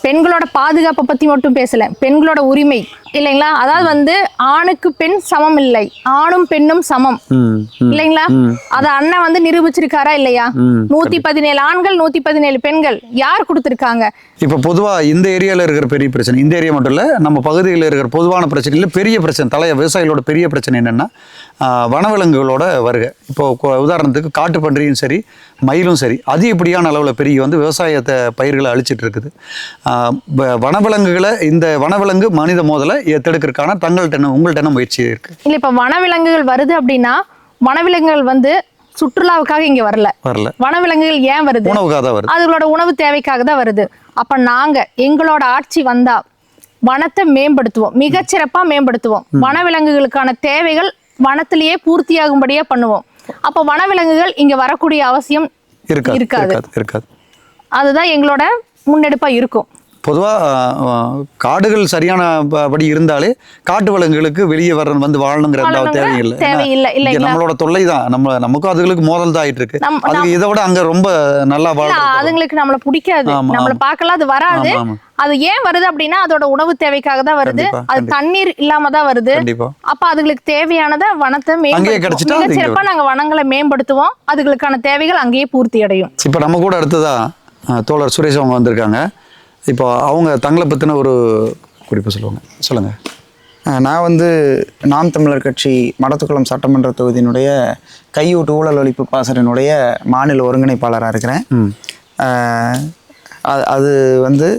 பெண்களோட பாதுகாப்பை பத்தி மட்டும் பேசல, பெண்களோட உரிமை, இல்லைங்களா? அதாவது வந்து ஆணுக்கு பெண் சமம் இல்லை, ஆணும் பெண்ணும் சமம், இல்லைங்களா? அத அண்ணன் வந்து நிரூபிச்சிருக்காரா இல்லையா? 117 ஆண்கள் 117 பெண்கள் யார் கொடுத்திருக்காங்க? இப்ப பொதுவா இந்த ஏரியால இருக்கிற பெரிய பிரச்சனை, இந்த ஏரியா மட்டும் இல்ல, நம்ம பகுதியில் இருக்கிற பொதுவான பிரச்சனையில பெரிய பிரச்சனை, விவசாயிகளோட பெரிய பிரச்சனை என்னன்னா வனவிலங்குகளோட வருகை. இப்போ உதாரணத்துக்கு காட்டு பன்றியும் சரி, மயிலும் சரி, அதிகப்படியான அளவில் பெருகி வந்து விவசாயத்தை பயிர்களை அழிச்சிட்டு இருக்குது. வனவிலங்குகளை, இந்த வனவிலங்கு மனித மோதலை தடுக்கிறதுக்கான உங்கள்கிட்ட முயற்சி இருக்கு இல்ல? இப்ப வனவிலங்குகள் வருது அப்படின்னா வனவிலங்குகள் வந்து சுற்றுலாவுக்காக இங்க வரல. வனவிலங்குகள் ஏன் வருது? உணவுக்காக தான் வருது, அதுகளோட உணவு தேவைக்காக தான் வருது. அப்ப நாங்க எங்களோட ஆட்சி வந்தா வனத்தை மேம்படுத்துவோம், மிகச்சிறப்பா மேம்படுத்துவோம். வனவிலங்குகளுக்கான தேவைகள் வனத்திலேயே பூர்த்தியாகும்படியா பண்ணுவோம். அப்ப வனவிலங்குகள் இங்க வரக்கூடிய அவசியம் இருக்காது. அதுதான் எங்களோட முன்னெடுப்பா இருக்கும். பொதுவாக காடுகள் சரியான படி இருந்தாலே காட்டு விலங்குகளுக்கு வெளியே வந்து வாழணுங்கிற தேவையில்லை. நம்மளோட தொல்லை தான், நமக்கும் அதுகளுக்கு மோதல் தான் ஆயிட்டு இருக்கு. அதுக்கு இதை விட அங்க ரொம்ப நல்லா வாழ, அதுங்களுக்கு நம்மள பிடிக்காது, நம்மள பார்க்கலாம், அது வராது. அது ஏன் வருது அப்படின்னா அதோட உணவு தேவைக்காக தான் வருது, அது தண்ணீர் இல்லாம தான் வருது. அப்ப அதுங்களுக்கு தேவையானதை வனத்தை சிறப்பா நாங்க வனங்களை மேம்படுத்துவோம், அதுகளுக்கான தேவைகள் அங்கேயே பூர்த்தி அடையும். இப்ப நம்ம கூட அடுத்ததா தோழர் சுரேஷ் அவங்க வந்திருக்காங்க. இப்போ அவங்க தங்களை பற்றின ஒரு குறிப்பு சொல்லுங்கள். நான் வந்து நாம் தமிழர் கட்சி மடத்துக்குளம் சட்டமன்ற தொகுதியினுடைய கையூட்டு ஊழல் ஒழிப்பு பாசறையினுடைய மாநில ஒருங்கிணைப்பாளராக இருக்கிறேன். அது வந்து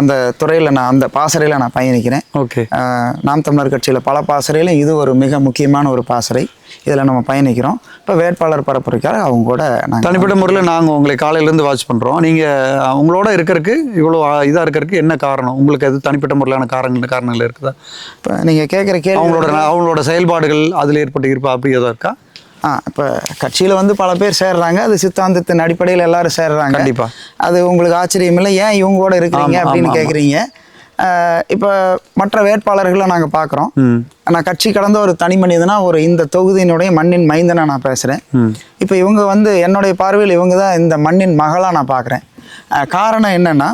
அந்த துறையில் நான் அந்த பாசறையில் நான் பயணிக்கிறேன். ஓகே. நாம் தமிழர் கட்சியில் பல பாசறையிலும் இது ஒரு மிக முக்கியமான ஒரு பாசறை. இதில் நம்ம பயணிக்கிறோம். இப்போ வேட்பாளர் பரப்புரைக்காக அவங்க கூட நாங்கள் தனிப்பட்ட முறையில் நாங்கள் உங்களை காலையிலேருந்து வாட்ச் பண்ணுறோம். நீங்கள் உங்களோட இருக்கிறதுக்கு இவ்வளோ இதாக இருக்கிறதுக்கு என்ன காரணம்? உங்களுக்கு அது தனிப்பட்ட முறையிலான காரணங்கள் இருக்குதா? இப்போ நீங்கள் கேட்குற கேள்வி அவங்களோட செயல்பாடுகள் அதில் ஏற்பட்டு இருப்பா அப்படி எதாவது இருக்கா? இப்போ கட்சியில் வந்து பல பேர் சேர்றாங்க. அது சித்தாந்தத்தின் அடிப்படையில் எல்லாரும் சேர்றாங்க. கண்டிப்பாக. அது உங்களுக்கு ஆச்சரியம் இல்லை. ஏன் இவங்க கூட இருக்கிறீங்க அப்படின்னு கேட்குறீங்க. இப்போ மற்ற வேட்பாளர்களை நாங்கள் பார்க்குறோம். நான் கட்சி கடந்த ஒரு தனி மனிதனா ஒரு இந்த தொகுதியினுடைய மண்ணின் மைந்தனா நான் பேசுகிறேன். இப்போ இவங்க வந்து என்னுடைய பார்வையில் இவங்க தான் இந்த மண்ணின் மகளாக நான் பார்க்குறேன். காரணம் என்னென்னா,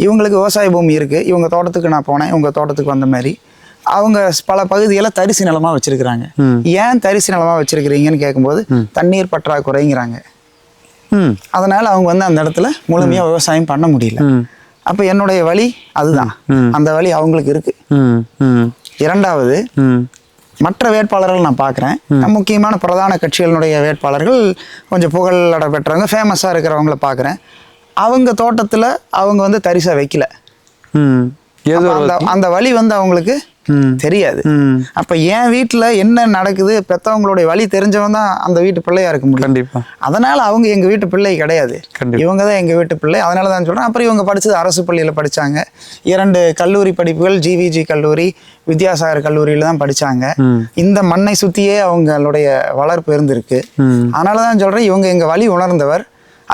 இவங்களுக்கு விவசாய பூமி இருக்குது. இவங்க தோட்டத்துக்கு நான் போனேன். இவங்க தோட்டத்துக்கு வந்த மாதிரி அவங்க பல பகுதிகளை தரிசு நிலமாக வச்சுருக்கிறாங்க. ஏன் தரிசு நிலமாக வச்சுருக்கிறீங்கன்னு கேட்கும்போது தண்ணீர் பற்றாக்குறைங்கிறாங்க. அதனால் அவங்க வந்து அந்த இடத்துல முழுமையாக விவசாயம் பண்ண முடியல. அப்போ என்னுடைய வழி அதுதான். அந்த வழி அவங்களுக்கு இருக்கு. இரண்டாவது, மற்ற வேட்பாளர்கள் நான் பார்க்குறேன். முக்கியமான பிரதான கட்சிகளுடைய வேட்பாளர்கள் கொஞ்சம் புகழ் பெற்றவங்க, ஃபேமஸாக இருக்கிறவங்கள பார்க்குறேன். அவங்க தோட்டத்தில் அவங்க வந்து தரிசா வைக்கல. அந்த வழி வந்து அவங்களுக்கு தெரியாது. அப்ப என் வீட்டுல என்ன நடக்குது, பெத்தவங்களுடைய வழி தெரிஞ்சவன் தான் அந்த வீட்டு பிள்ளையா இருக்க முடியும். கண்டிப்பா. அதனால அவங்க எங்க வீட்டு பிள்ளை கிடையாது, இவங்க தான் எங்க வீட்டு பிள்ளை. அதனாலதான் சொல்றேன். அப்புறம் இவங்க படிச்சது அரசு பள்ளியில படிச்சாங்க. 2 கல்லூரி படிப்புகள் ஜிவிஜி கல்லூரி, வித்யாசாகர் கல்லூரியில தான் படிச்சாங்க. இந்த மண்ணை சுத்தியே அவங்களுடைய வளர்ப்பு இருந்திருக்கு. அதனாலதான் சொல்றேன், இவங்க எங்க வழி உணர்ந்தவர்.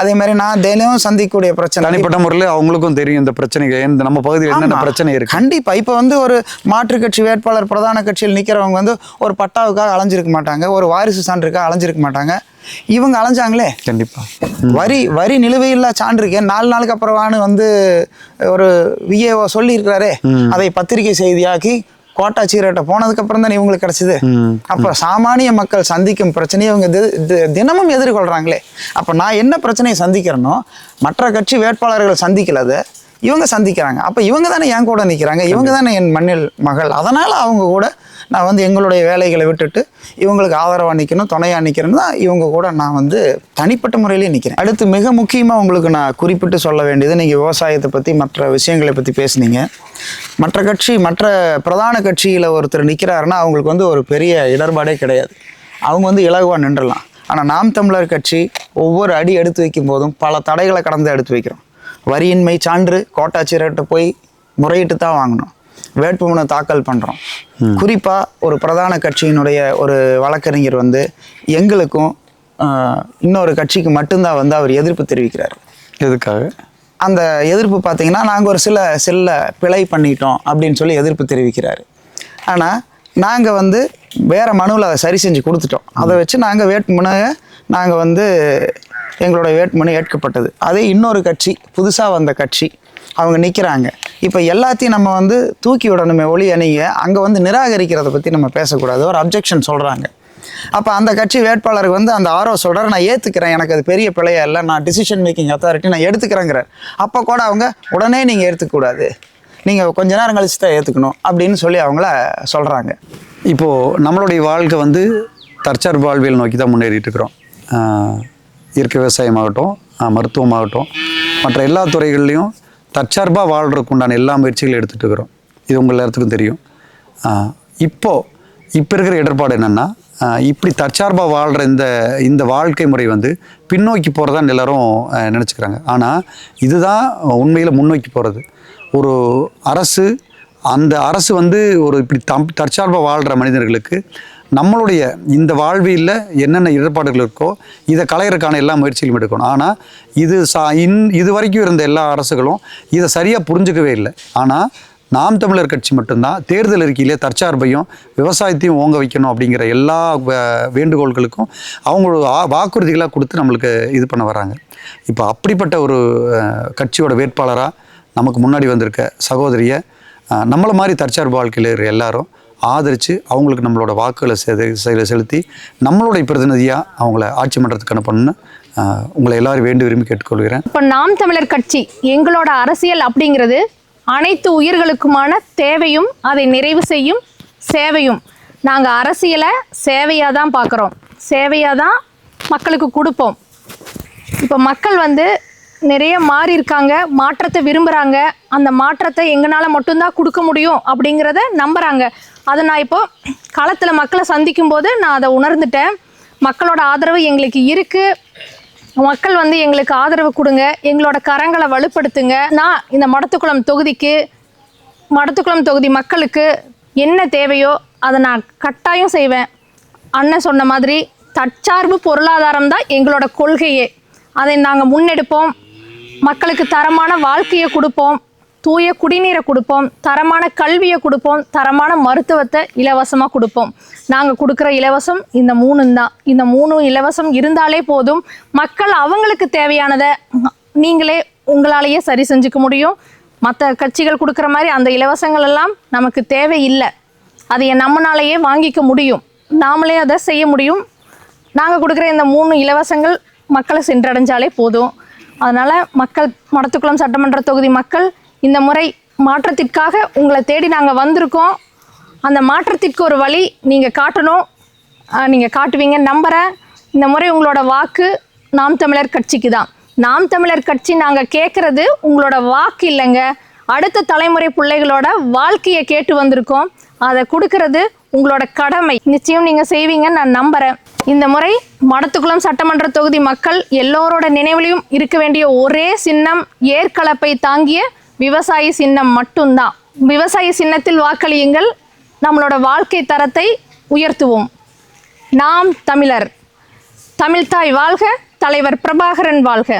அதே மாதிரி நான் தினம் சந்திக்கக்கூடிய பிரச்சனை தனிப்பட்ட முறையில் அவங்களுக்கும் தெரியும் இந்த பிரச்சனைகள், இந்த நம்ம பகுதியில் என்னென்ன பிரச்சனை இருக்கு. கண்டிப்பா. இப்போ வந்து ஒரு மாற்றுக் கட்சி வேட்பாளர் பிரதான கட்சியில் நிற்கிறவங்க வந்து ஒரு பட்டாவுக்காக அலைஞ்சிருக்க மாட்டாங்க, ஒரு வாரிசு சான்றுக்காக அலைஞ்சிருக்க மாட்டாங்க. இவங்க அலைஞ்சாங்களே. கண்டிப்பா. வரி நிலுவையில்லா சான்று இருக்கேன் 4 நாளுக்கு அப்புறமானு வந்து ஒரு விஏஓ சொல்லி இருக்கிறாரே, அதை பத்திரிகை செய்தியாக்கி கோட்டாட்சியர்கிட்ட போனதுக்கு அப்புறம் தான் இவங்களுக்கு கிடைச்சது. அப்ப சாமானிய மக்கள் சந்திக்கும் பிரச்சனையை இவங்க தினமும் எதிர்கொள்றாங்களே. அப்ப நான் என்ன பிரச்சனையை சந்திக்கிறேனோ மற்ற கட்சி வேட்பாளர்கள் சந்திக்கலது இவங்க சந்திக்கிறாங்க. அப்ப இவங்க தானே என் கூட நிற்கிறாங்க, இவங்க தானே என் மண்ணில் மகள். அதனால அவங்க கூட நான் வந்து எங்களுடைய வேலைகளை விட்டுட்டு இவங்களுக்கு ஆதரவாக நிற்கணும், துணையாக நிற்கிறேன்னு தான் இவங்க கூட நான் வந்து தனிப்பட்ட முறையிலேயே நிற்கிறேன். அடுத்து மிக முக்கியமாக உங்களுக்கு நான் குறிப்பிட்டு சொல்ல வேண்டியது, நீங்கள் விவசாயத்தை பற்றி மற்ற விஷயங்களை பற்றி பேசுனீங்க. மற்ற பிரதான கட்சியில் ஒருத்தர் நிற்கிறாருன்னா அவங்களுக்கு வந்து ஒரு பெரிய இடர்பாடே கிடையாது. அவங்க வந்து இலகுவாக நின்றலாம். ஆனால் நாம் தமிழர் கட்சி ஒவ்வொரு அடி எடுத்து வைக்கும் போதும் பல தடைகளை கடந்து எடுத்து வைக்கிறோம். வரியின்மை சான்று கோட்டாட்சியர்கிட்ட போய் முறையிட்டு தான் வாங்கணும். வேட்புமனு தாக்கல் பண்ணுறோம். குறிப்பாக ஒரு பிரதான கட்சியினுடைய ஒரு வழக்கறிஞர் வந்து எங்களுக்கும் இன்னொரு கட்சிக்கு மட்டும்தான் வந்து அவர் எதிர்ப்பு தெரிவிக்கிறார். எதுக்காக? அந்த எதிர்ப்பு பார்த்தீங்கன்னா, நாங்கள் ஒரு சில பிழை பண்ணிட்டோம் அப்படின்னு சொல்லி எதிர்ப்பு தெரிவிக்கிறாரு. ஆனால் நாங்கள் வந்து வேறு மனுவில் அதை சரி செஞ்சு கொடுத்துட்டோம். அதை வச்சு நாங்கள் நாங்கள் வந்து எங்களுடைய வேட்புமனு ஏற்கப்பட்டது. அதே இன்னொரு கட்சி, புதுசாக வந்த கட்சி, அவங்க நிற்கிறாங்க. இப்போ எல்லாத்தையும் நம்ம வந்து தூக்கி விடணுமே ஒழிய நீங்கள் அங்கே வந்து நிராகரிக்கிறத பற்றி நம்ம பேசக்கூடாது. ஒரு அப்ஜெக்ஷன் சொல்கிறாங்க. அப்போ அந்த கட்சி வேட்பாளருக்கு வந்து அந்த ஆர்ஓ சொல்கிறார், நான் ஏற்றுக்கிறேன், எனக்கு அது பெரிய பிழையா இல்லை, நான் டிசிஷன் மேக்கிங் அத்தாரிட்டி நான் எடுத்துக்கிறேங்கிறார். அப்போ கூட அவங்க உடனே நீங்கள் ஏற்றுக்கூடாது, நீங்கள் கொஞ்ச நேரம் கழிச்சு தான் ஏற்றுக்கணும் அப்படின்னு சொல்லி அவங்கள சொல்கிறாங்க. இப்போது நம்மளுடைய வாழ்க்கை வந்து தற்சார்பு வாழ்வியல் நோக்கி தான் முன்னேறிட்டு இருக்கிறோம். இயற்கை விவசாயமாகட்டும், மருத்துவமாகட்டும், மற்ற எல்லா துறைகள்லையும் தற்சார்பாக வாழ்கிறதுக்கு உண்டான எல்லா முயற்சிகளும் எடுத்துகிட்டு இருக்கிறோம். இது உங்கள் எல்லாத்துக்கும் தெரியும். இப்போ இருக்கிற இடர்பாடு என்னென்னா, இப்படி தற்சார்பாக வாழ்கிற இந்த வாழ்க்கை முறை வந்து பின்னோக்கி போகிறதான் எல்லாரும் நினச்சிக்கிறாங்க. ஆனால் இதுதான் உண்மையில் முன்னோக்கி போகிறது. ஒரு அரசு, அந்த அரசு வந்து ஒரு இப்படி தற்சார்பாக வாழ்கிற மனிதர்களுக்கு நம்மளுடைய இந்த வாழ்வியில் என்னென்ன இடர்பாடுகள் இருக்கோ இதை களையறதுக்கான எல்லா முயற்சிகளும் எடுக்கணும். ஆனால் இது வரைக்கும் இருந்த எல்லா அரசுகளும் இதை சரியாக புரிஞ்சுக்கவே இல்லை. ஆனால் நாம் தமிழர் கட்சி மட்டும்தான் தேர்தல் அறிக்கையிலே தற்சார்பையும் விவசாயத்தையும் ஓங்க வைக்கணும் அப்படிங்கிற எல்லா வேண்டுகோள்களுக்கும் அவங்களோட வாக்குறுதிகளாக கொடுத்து நம்மளுக்கு இது பண்ண வராங்க. இப்போ அப்படிப்பட்ட ஒரு கட்சியோட வேட்பாளராக நமக்கு முன்னாடி வந்திருக்க சகோதரியை நம்மளை மாதிரி தற்சார்பு வாழ்க்கையில் இருக்கிற எல்லாரும் ஆதரித்து அவங்களுக்கு நம்மளோட வாக்குகளை செலுத்தி நம்மளுடைய பிரதிநிதியாக அவங்கள ஆட்சி மன்றத்துக்கு அனுப்பணும்னு உங்களை எல்லாரும் வேண்டி விரும்பி கேட்டுக்கொள்கிறேன். இப்போ நாம் தமிழர் கட்சி எங்களோட அரசியல் அப்படிங்கிறது அனைத்து உயிர்களுக்குமான தேவையும் அதை நிறைவு செய்யும் சேவையும். நாங்கள் அரசியலை சேவையாக தான் பார்க்குறோம், சேவையாக தான் மக்களுக்கு கொடுப்போம். இப்போ மக்கள் வந்து நிறைய மாறி இருக்காங்க, மாற்றத்தை விரும்புகிறாங்க. அந்த மாற்றத்தை எங்களால் மட்டும்தான் கொடுக்க முடியும் அப்படிங்கிறத நம்புகிறாங்க. அதை நான் இப்போ களத்தில் மக்களை சந்திக்கும் போது நான் அதை உணர்ந்துட்டேன். மக்களோட ஆதரவு எங்களுக்கு இருக்குது. மக்கள் வந்து எங்களுக்கு ஆதரவு கொடுங்க, எங்களோட கரங்களை வலுப்படுத்துங்க. நான் இந்த மடத்துக்குளம் தொகுதி மக்களுக்கு என்ன தேவையோ அதை நான் கட்டாயம் செய்வேன். அண்ணன் சொன்ன மாதிரி தற்சார்பு பொருளாதாரம் தான் எங்களோட கொள்கையே. அதை நாங்கள் முன்னெடுப்போம். மக்களுக்கு தரமான வாழ்க்கையை கொடுப்போம், தூய குடிநீரை கொடுப்போம், தரமான கல்வியை கொடுப்போம், தரமான மருத்துவத்தை இலவசமாக கொடுப்போம். நாங்கள் கொடுக்குற இலவசம் இந்த 3 தான். இந்த 3 இலவசம் இருந்தாலே போதும். மக்கள் அவங்களுக்கு தேவையானதை நீங்களே உங்களாலேயே சரி செஞ்சுக்க முடியும். மற்ற கட்சிகள் கொடுக்குற மாதிரி அந்த இலவசங்கள் எல்லாம் நமக்கு தேவையில்லை. அதை நம்மளாலேயே வாங்கிக்க முடியும், நாமளே அதை செய்ய முடியும். நாங்கள் கொடுக்குற இந்த 3 இலவசங்கள் மக்களை சென்றடைஞ்சாலே போதும். அதனால் மடத்துக்குளம் சட்டமன்ற தொகுதி மக்கள் இந்த முறை மாற்றத்திற்காக உங்களை தேடி நாங்கள் வந்திருக்கோம். அந்த மாற்றத்திற்கு ஒரு வழி நீங்கள் காட்டணும், நீங்கள் காட்டுவீங்க நம்புகிறேன். இந்த முறை உங்களோட வாக்கு நாம் தமிழர் கட்சிக்கு தான். நாம் தமிழர் கட்சி நாங்கள் கேட்குறது உங்களோட வாக்கு இல்லைங்க, அடுத்த தலைமுறை பிள்ளைகளோட வாழ்க்கையை கேட்டு வந்திருக்கோம். அதை கொடுக்கறது உங்களோட கடமை. நிச்சயம் நீங்கள் செய்வீங்கன்னு நான் நம்புகிறேன். இந்த முறை மடத்துக்குளம் சட்டமன்ற தொகுதி மக்கள் எல்லோரோட நினைவிலையும் இருக்க வேண்டிய ஒரே சின்னம் ஏற்கலப்பை தாங்கிய விவசாயி சின்னம் மட்டும்தான். விவசாயி சின்னத்தில் வாக்களியுங்கள். நம்மளோட வாழ்க்கை தரத்தை உயர்த்துவோம். நாம் தமிழர். தமிழ்தாய் வாழ்க, தலைவர் பிரபாகரன் வாழ்க.